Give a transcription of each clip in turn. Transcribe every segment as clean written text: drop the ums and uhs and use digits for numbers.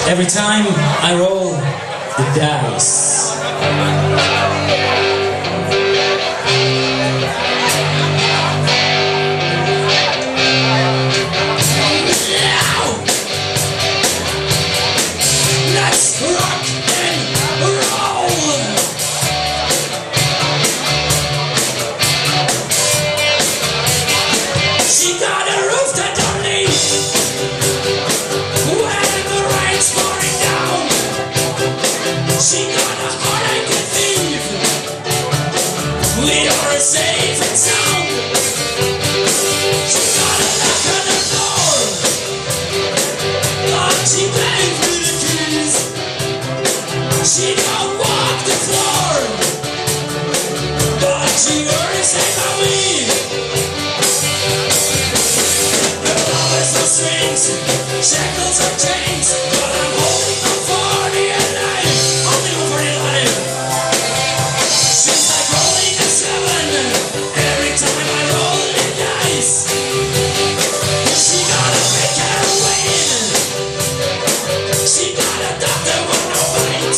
Every time I roll the dice. Let's rock and roll. She got a roof that don't leak when the rain's pouring down. She got a heart I can thief. We are safe and sound. She got a lock on the door, but she gave me the keys. She don't walk the floor, but she already said about me. Her love is no strings, shackles or chains, but I'm holding on for dear life, holding on for dear life. She's like rolling a seven every time I roll the dice. She got a big heroin, she got a doctor with no bite.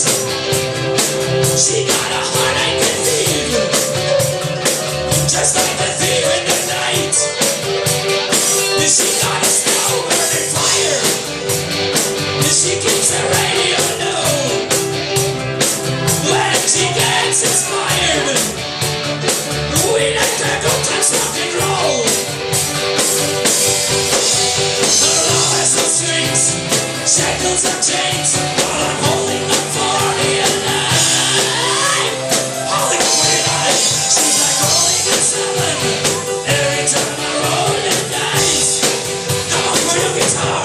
She got a heart I can thief, just like the thief in the night. She got a snow burning fire, she keeps the radio low. When she gets inspired, we let her go touch rock and roll. Her love has no strings, shackles or chains, but I'm holding on for dear life, holding on for dear life. She's like rolling a seven every time I roll the dice. Come on for your guitar.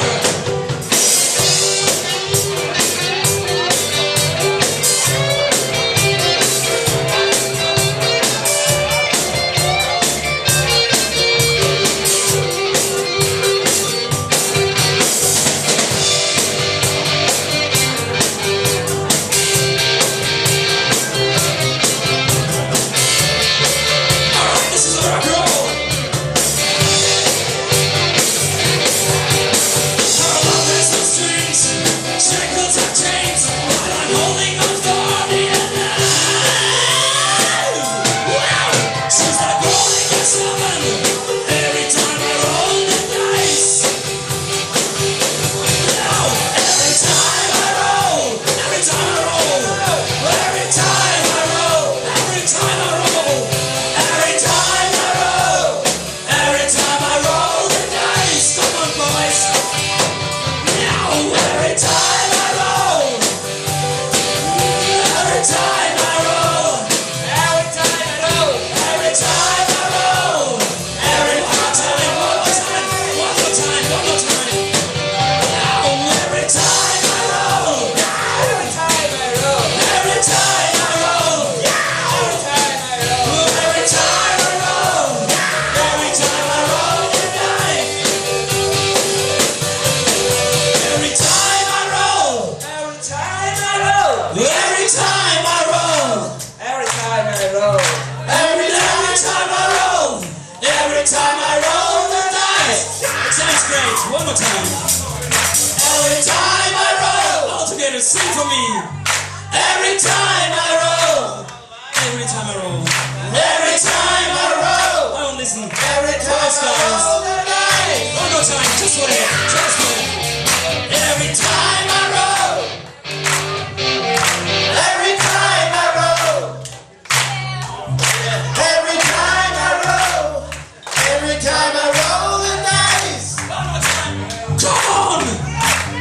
Alright, this is rock and roll. Her love has no strings, shackles or chains, but I'm holding on for dear life. Wow! She's like rolling a seven every time I roll the dice. Now, every time I roll, every time I roll, every time I roll, every time I roll, every time I roll, every time I roll the dice. Come on, boys. Now, every time I roll, every time I roll, every time I roll, every time I roll, every one time, one more time, one more time, one more time. Now, every time I roll, every time I roll, every time I roll, every time I roll, every time I roll, every time I roll the dice. Every time I roll, every time I roll, every time I roll, every time I roll, every time I roll, every time I roll the dice. It sounds great. One more time. Every time I roll, all together, sing for me. Every time I roll, every time I roll, every time I roll. I don't listen. Every time I roll the dice. One more time, just for it, just for it. Every time I roll, every time I roll, every time I roll, every time I roll the dice. One more time. Come on!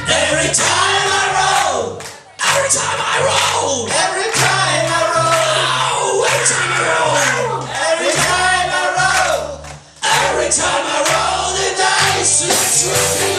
Every time I roll, every time I roll, every time I roll, every time I roll, every time I roll, every time I roll the dice. Let's rock and